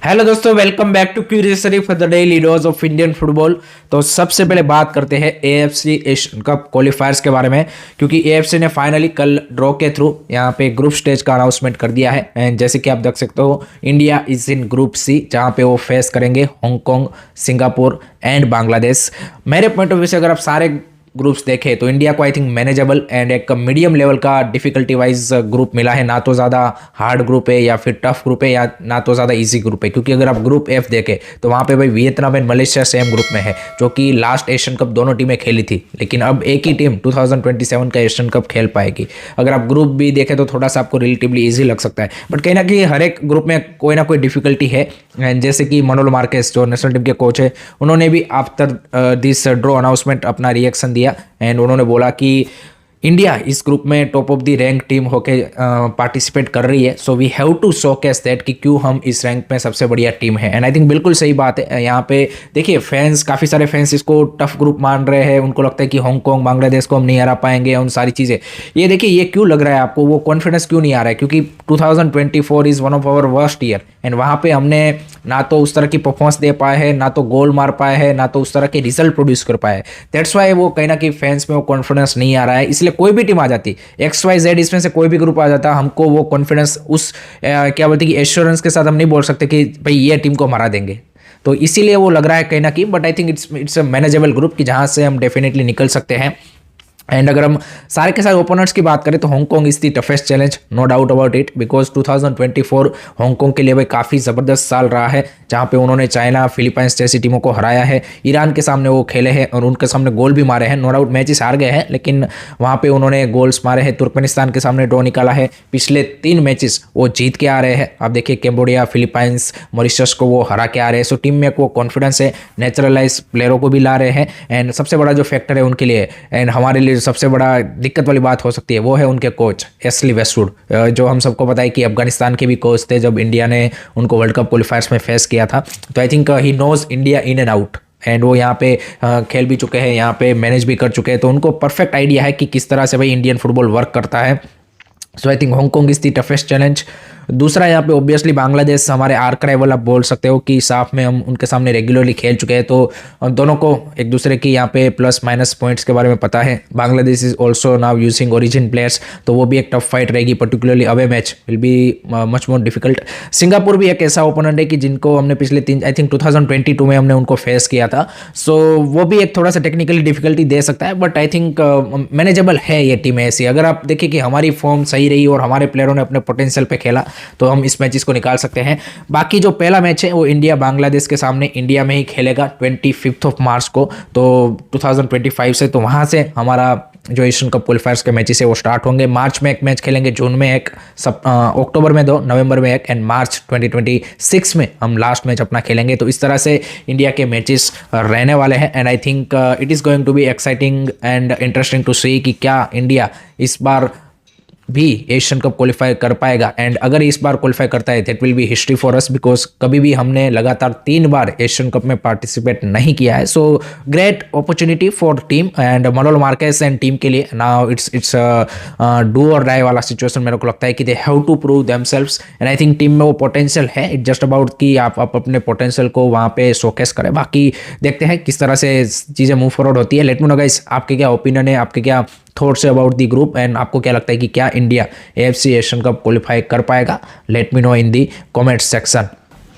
Hello दोस्तों, welcome back to क्यूरियसरी for the daily dose of Indian football. तो सबसे पहले बात करते हैं एएफसी एशियन कप क्वालिफायर्स के बारे में, क्योंकि एएफसी ने फाइनली कल ड्रॉ के थ्रू यहाँ पे ग्रुप स्टेज का अनाउंसमेंट कर दिया है। एंड जैसे कि आप देख सकते हो, India is in group C, जहाँ पे वो फेस करेंगे हांगकांग, सिंगापुर एंड बांग्लादेश। मेरे पॉइंट ऑफ व्यू से अगर आप सारे ग्रुप्स देखें तो इंडिया को आई थिंक मैनेजेबल एंड एक मीडियम लेवल का डिफिकल्टी वाइज ग्रुप मिला है। ना तो ज़्यादा हार्ड ग्रुप है या फिर टफ ग्रुप है, या ना तो ज़्यादा इजी ग्रुप है। क्योंकि अगर आप ग्रुप एफ देखें तो वहाँ पे भाई Vietnam and Malaysia same group में है, जो कि लास्ट एशियन कप दोनों टीमें खेली थी, लेकिन अब एक ही टीम 2027 का एशियन कप खेल पाएगी। अगर आप ग्रुप बी देखें तो थोड़ा सा आपको रिलेटिवली ईजी लग सकता है, बट कहीं ना कहीं हर एक ग्रुप में कोई ना कोई डिफिकल्टी है। एंड जैसे कि मनोलो मार्केस जो नेशनल टीम के कोच है, उन्होंने भी आफ्टर दिस ड्रॉ अनाउंसमेंट अपना रिएक्शन दिया एंड उन्होंने बोला कि इंडिया इस ग्रुप में top of the rank team होके पार्टिसिपेट कर रही है, so we have to showcase that कि क्यों हम इस रैंक में सबसे बढ़िया टीम है। एंड आई थिंक बिल्कुल सही बात है। यहाँ पे देखिए, फैंस, काफ़ी सारे फैंस इसको टफ ग्रुप मान रहे हैं। उनको लगता है कि हांगकांग, बांग्लादेश को हम नहीं हरा पाएंगे, उन सारी चीज़ें। ये देखिए, ये क्यों लग रहा है आपको, वो कॉन्फिडेंस क्यों नहीं आ रहा है? क्योंकि 2024 is one of our worst year and वहाँ पे हमने ना तो उस तरह की परफॉर्मेंस दे पाए हैं, ना तो गोल मार पाए हैं, ना तो उस तरह के रिजल्ट प्रोड्यूस कर पाए। दैट्स वाई वो कहीं ना कहीं फैंस में वो कॉन्फिडेंस नहीं आ रहा है। इसलिए कोई भी टीम आ जाती, XYZ इसमें से कोई भी ग्रुप आ जाता, हमको वो कॉन्फिडेंस उस क्या बोलते हैं कि एश्योरेंस के साथ हम नहीं बोल सकते कि भाई ये टीम को हम हरा देंगे। तो इसीलिए वो लग रहा है कहीं ना कहीं, but I think it's a manageable group कि जहाँ से हम डेफिनेटली निकल सकते हैं। एंड अगर हम सारे के सारे ओपोनेंट्स की बात करें तो Hong Kong is the toughest challenge, no doubt about it, because 2024 Hong Kong के लिए भाई काफ़ी ज़बरदस्त साल रहा है, जहाँ पे उन्होंने चाइना, फिलीपाइंस जैसी टीमों को हराया है। ईरान के सामने वो खेले हैं और उनके सामने गोल भी मारे हैं। नो डाउट मैचेस हार गए हैं, लेकिन वहाँ पे उन्होंने गोल्स मारे हैं। तुर्कमेनिस्तान के सामने ड्रॉ निकाला है। पिछले 3 मैचेस वो जीत के आ रहे हैं। आप देखिए, कैम्बोडिया, फिलीपाइंस, मॉरिशस को वो हरा के आ रहे हैं। सो टीम में वो कॉन्फिडेंस है, नेचुरलाइज प्लेयरों को भी ला रहे हैं। एंड सबसे बड़ा जो फैक्टर है उनके लिए एंड हमारे लिए सबसे बड़ा दिक्कत वाली बात हो सकती है, वो है उनके कोच एस्ली वेस्टवुड, जो हम सबको पता है कि अफगानिस्तान के भी कोच थे जब इंडिया ने उनको वर्ल्ड कप क्वालिफायर्स में फेस किया था। तो I think he knows India in and out and वो यहाँ पे खेल भी चुके हैं, यहाँ पे मैनेज भी कर चुके हैं। तो उनको परफेक्ट आइडिया है कि किस तरह से भाई इंडियन फुटबॉल वर्क करता है। So I think Hong Kong is the toughest challenge. दूसरा यहाँ पे ऑब्वियसली बांग्लादेश, हमारे आर्क राइवल आप बोल सकते हो कि साफ में हम उनके सामने रेगुलरली खेल चुके हैं, तो दोनों को एक दूसरे की यहाँ पे प्लस माइनस पॉइंट्स के बारे में पता है। Bangladesh is also now using origin players, तो वो भी एक टफ फाइट रहेगी, particularly away match will be much more difficult. Singapore भी एक ऐसा ओपोनेंट है कि जिनको हमने पिछले 3 आई थिंक 2022 में हमने उनको फेस किया था। सो वो भी एक थोड़ा सा टेक्निकली डिफिकल्टी दे सकता है, बट आई थिंक मैनेजेबल है ये टीम ऐसी। अगर आप देखिए कि हमारी फॉर्म सही रही और हमारे प्लेयरों ने अपने पोटेंशियल पे खेला, तो हम इस मैचेस को निकाल सकते हैं। बाकी जो पहला मैच है वो इंडिया बांग्लादेश के सामने इंडिया में ही खेलेगा 25 मार्च को, तो 2025 से। तो वहाँ से हमारा जो एशियन कप क्वालिफायर्स के मैचेस है वो स्टार्ट होंगे। मार्च में एक मैच खेलेंगे, जून में एक, अक्टूबर में 2, नवंबर में एक एंड मार्च 2026 में हम लास्ट मैच अपना खेलेंगे। तो इस तरह से इंडिया के मैचेस रहने वाले हैं and I think it is going to be exciting and interesting to see कि क्या इंडिया इस बार भी एशियन कप क्वालिफाई कर पाएगा। एंड अगर इस बार क्वालिफाई करता है, that will be history for us, because कभी भी हमने लगातार 3 बार एशियन कप में पार्टिसिपेट नहीं किया है। So great opportunity for team and Manolo Marquez and team के लिए नाउ इट्स डू और डाई वाला सिचुएशन मेरे को लगता है कि they have to prove themselves and I think team में वो पोटेंशियल है। इट्स जस्ट अबाउट कि आप अपने पोटेंशियल को वहाँ पे शोकेस करें। बाकी देखते हैं किस तरह से चीज़ें मूव फॉरवर्ड होती है। लेट मी नो गाइस, आपके क्या ओपिनियन है, आपके क्या thoughts about the group and आपको क्या लगता है कि क्या India AFC Asian cup qualify कर पाएगा? लेट मी नो इन दी कमेंट सेक्शन।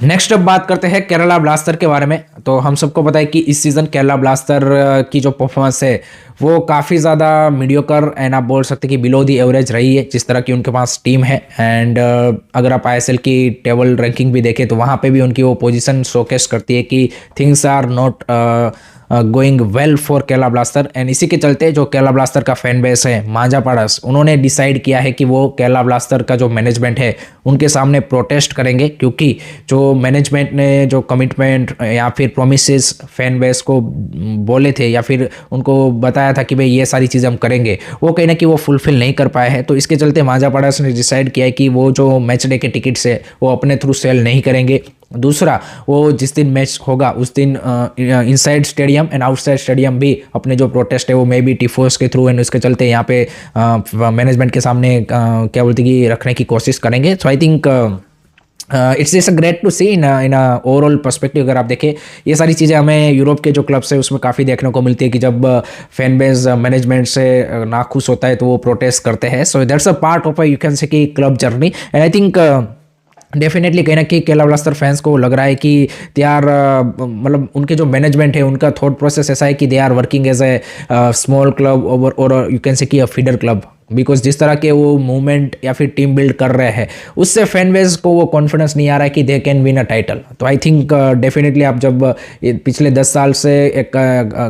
नेक्स्ट अब बात करते हैं केरला ब्लास्टर के बारे में। तो हम सबको पता है कि इस सीज़न केरला ब्लास्टर की जो परफॉर्मेंस है वो काफ़ी ज़्यादा मीडियोकर एंड आप बोल सकते हैं कि बिलो दी एवरेज रही है, जिस तरह की उनके पास टीम है। एंड अगर आप आईएसएल की टेबल रैंकिंग भी देखें तो वहाँ पे भी उनकी वो पोजीशन शोकेस करती है कि things are not going well for Kerala blaster. And इसी के चलते जो केरला ब्लास्टर का फैन बेस है, मांजापाड़ास, उन्होंने डिसाइड किया है कि वो केरला ब्लास्टर का जो मैनेजमेंट है उनके सामने प्रोटेस्ट करेंगे, क्योंकि जो मैनेजमेंट ने जो कमिटमेंट या फिर प्रोमिसेस फैन बेस को बोले थे या फिर उनको बताया था कि भाई ये सारी चीज़ें हम करेंगे, वो कहीं ना कहीं वो फुलफिल नहीं कर पाए हैं। तो इसके चलते मांजापाड़ास ने डिसाइड किया है कि वो जो मैच डे के टिकट्स है वो अपने थ्रू सेल नहीं करेंगे। दूसरा, वो जिस दिन मैच होगा उस दिन inside stadium and outside stadium भी अपने जो प्रोटेस्ट है वो मे बी टिफोस के थ्रू एंड उसके चलते यहाँ पे मैनेजमेंट के सामने क्या बोलते कि रखने की कोशिश करेंगे। So I think it's it's great to see in overall perspective. अगर आप देखें ये सारी चीज़ें हमें यूरोप के जो क्लब्स है उसमें काफ़ी देखने को मिलती है कि जब फैन बेस मैनेजमेंट से नाखुश होता है तो वो प्रोटेस्ट करते हैं। So that's a part of you can say कि club journey. And I think definitely कहीं ना कहीं केरला ब्लास्टर फैंस को लग रहा है कि दे आर मतलब उनके जो मैनेजमेंट है उनका थॉट प्रोसेस ऐसा है कि they are working as a small club और यू कैन से कि अ फीडर क्लब, बिकॉज जिस तरह के वो मूवमेंट या फिर टीम बिल्ड कर रहे हैं उससे फैन बेस को वो कॉन्फिडेंस नहीं आ रहा है कि they can win a title. तो आई थिंक डेफिनेटली आप जब पिछले 10 साल से एक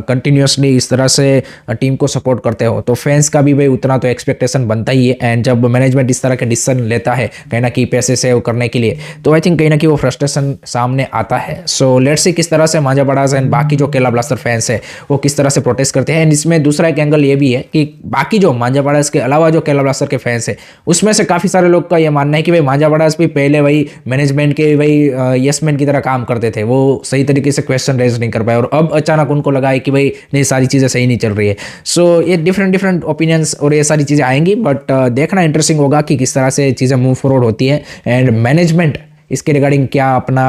कंटिन्यूसली इस तरह से टीम को सपोर्ट करते हो तो फैंस का भी भाई उतना तो एक्सपेक्टेशन बनता ही है। एंड जब मैनेजमेंट इस तरह के डिसीजन लेता है कहीं ना कहीं पैसे सेव करने के लिए तो आई थिंक कहीं ना कहीं वो फ्रस्ट्रेशन सामने आता है। सो लेट्स सी किस तरह से मांजा बड़ाज एंड बाकी जो केरला ब्लास्टर फैंस है वो किस तरह से प्रोटेस्ट करते हैं। एंड इसमें दूसरा एक एंगल ये भी है कि बाकी जो मांजा बड़ाज के अलावा जो केरला ब्लास्टर के फैंस है उसमें से काफी सारे लोग का ये मानना है कि भाई मांजा बड़ाज भी पहले वही मैनेजमेंट के वही यस मैन की तरह काम करते थे, वो सही तरीके से क्वेश्चन रेज नहीं कर पाए और अब अचानक उनको लगा है कि भाई नहीं सारी चीजें सही नहीं चल रही है। सो ये डिफरेंट ओपिनियंस और ये सारी चीजें आएंगी, बट देखना इंटरेस्टिंग होगा कि किस तरह से चीजें मूव फॉरवर्ड होती है एंड मैनेजमेंट इसके रिगार्डिंग क्या अपना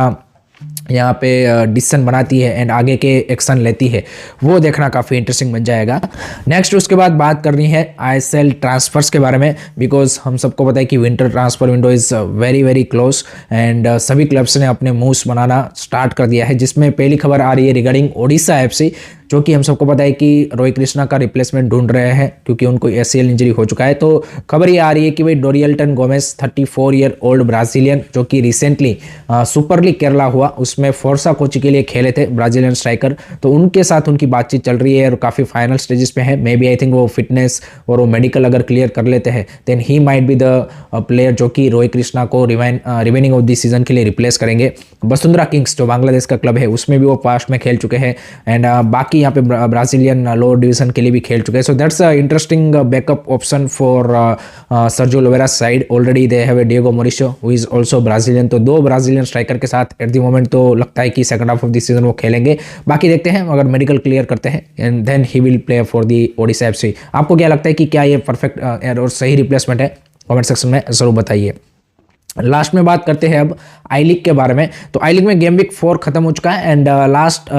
यहाँ पे डिसीजन बनाती है एंड आगे के एक्शन लेती है, वो देखना काफ़ी इंटरेस्टिंग बन जाएगा। नेक्स्ट उसके बाद बात करनी है आईएसएल ट्रांसफर्स के बारे में, बिकॉज हम सबको पता है कि winter transfer window is very very close and सभी क्लब्स ने अपने मूव्स बनाना स्टार्ट कर दिया है, जिसमें पहली खबर आ रही है रिगार्डिंग ओडिशा एफसी, जो कि हम सबको पता है कि रोहित कृष्णा का रिप्लेसमेंट ढूंढ रहे हैं क्योंकि उनको एसीएल इंजरी हो चुका है। तो खबर ये आ रही है कि भाई डोरियल्टन गोमेज 34 ईयर ओल्ड ब्राजीलियन जो कि रिसेंटली सुपर लीग केरला हुआ उसमें फोर्सा कोची के लिए खेले थे ब्राजीलियन स्ट्राइकर, तो उनके साथ उनकी बातचीत चल रही है और काफ़ी फाइनल स्टेजेस पे है। मे बी आई थिंक वो फिटनेस और वो मेडिकल अगर क्लियर कर लेते हैं then he might be the player जो कि रोहित कृष्णा को रिमेनिंग ऑफ द सीजन के लिए रिप्लेस करेंगे। वसुंधरा किंग्स जो बांग्लादेश का क्लब है उसमें भी वो पास्ट में खेल चुके हैं एंड बाकी यहाँ पे ब्राजीलियन लोअर डिवीजन के लिए भी खेल चुके हैं। So that's a interesting backup option for Sergio लोवेरा side. Already they have a Diego Mauricio who is also Brazilian, तो दो ब्राजीलियन स्ट्राइकर के साथ एट द मोमेंट तो लगता है कि second half of the season वो खेलेंगे। बाकी देखते हैं अगर मेडिकल क्लियर करते हैं and then he will play for the Odisha FC. आपको क्या लगता है कि क्या ये परफेक्ट और सही रिप्लेसमेंट है? कमेंट सेक्शन में जरूर बताइए। लास्ट में बात करते हैं अब आई लीग के बारे में। तो आई लीग में गेम वीक 4 खत्म हो चुका है एंड लास्ट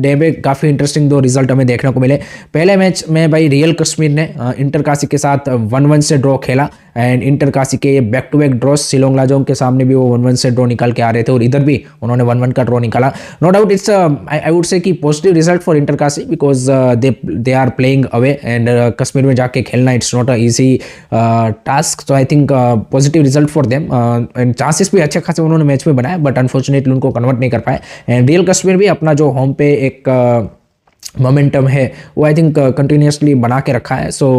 डे में काफ़ी इंटरेस्टिंग 2 रिजल्ट हमें देखने को मिले। पहले मैच में भाई रियल कश्मीर ने इंटर काशी के साथ 1-1 से ड्रॉ खेला एंड इंटर काशी के ये back to back draw Shillong Lajong के सामने भी वो 1-1 से ड्रॉ निकाल के आ रहे थे और इधर भी उन्होंने 1-1 का ड्रॉ निकाला। No doubt it's I would say कि positive result for Inter Kashi because they are playing away and Kashmir में जाके खेलना it's not a easy task. So I think positive result for them and chances भी अच्छे खासे उन्होंने match में बनाए बट अनफॉर्चुनेटली उनको कन्वर्ट नहीं कर पाए। एंड रियल कश्मीर भी अपना जो होम पे एक मोमेंटम है वो आई थिंक कंटिन्यूसली बना के रखा है। So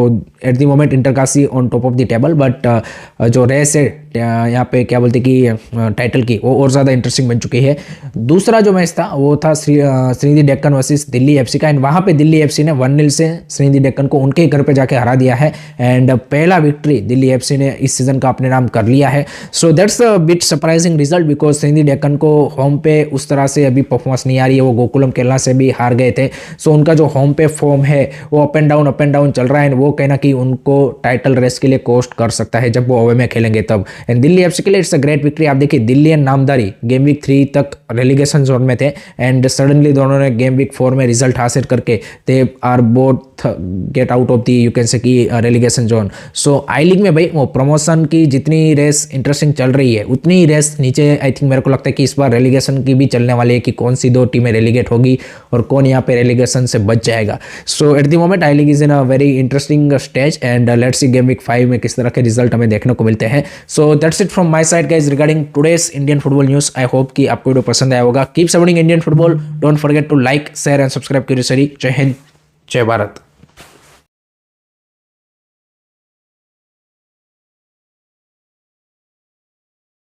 at the moment Inter Kashi on top of the table, but जो रेस है यहाँ पे क्या बोलते कि टाइटल की वो और ज़्यादा इंटरेस्टिंग बन चुकी है। दूसरा जो मैच था वो था श्रीनिधि डेक्कन वर्सेस दिल्ली एफसी का एंड वहाँ पे दिल्ली एफसी ने 1-0 से श्रीनिधि डेक्कन को उनके घर पे जाके हरा दिया है एंड पहला विक्ट्री दिल्ली एफसी ने इस सीजन का अपने नाम कर लिया है। So that's a bit surprising result because Sreenidi Deccan को होम पे उस तरह से अभी परफॉर्मेंस नहीं आ रही है, वो गोकुलम केरला से भी हार गए थे। सो उनका जो होम पे फॉर्म है वो अप एंड डाउन चल रहा है एंड वो कहना कि उनको टाइटल रेस के लिए कोस्ट कर सकता है जब वो अवे में खेलेंगे तब। एंड दिल्ली एफसी के लिए इट्स अ ग्रेट विक्ट्री। आप देखिए Delhi and Namdhari game week 3 तक रेलीगेशन जोन में थे एंड सडनली दोनों ने गेम वीक 4 में रिजल्ट हासिल करके they are both get out of the you can say की relegation zone. So I league में भाई वो प्रमोशन की जितनी रेस इंटरेस्टिंग चल रही है उतनी ही रेस नीचे आई थिंक मेरे को लगता है कि इस बार रेलीगेशन की भी चलने वाली है कि कौन सी 2 टीमें रेलीगेट होगी और कौन यहाँ पे रेलीगेशन से बच जाएगा। So at the moment I league is in a very interesting stage and let's see game week 5 में किस तरह के रिजल्ट हमें देखने को मिलते हैं। So that's it from my side guys regarding today's Indian football news. I hope कि आपको वीडियो पसंद आया होगा। Keep supporting Indian football, don't forget to like share and subscribe क्यूरियसरी। जय हिंद, जय भारत।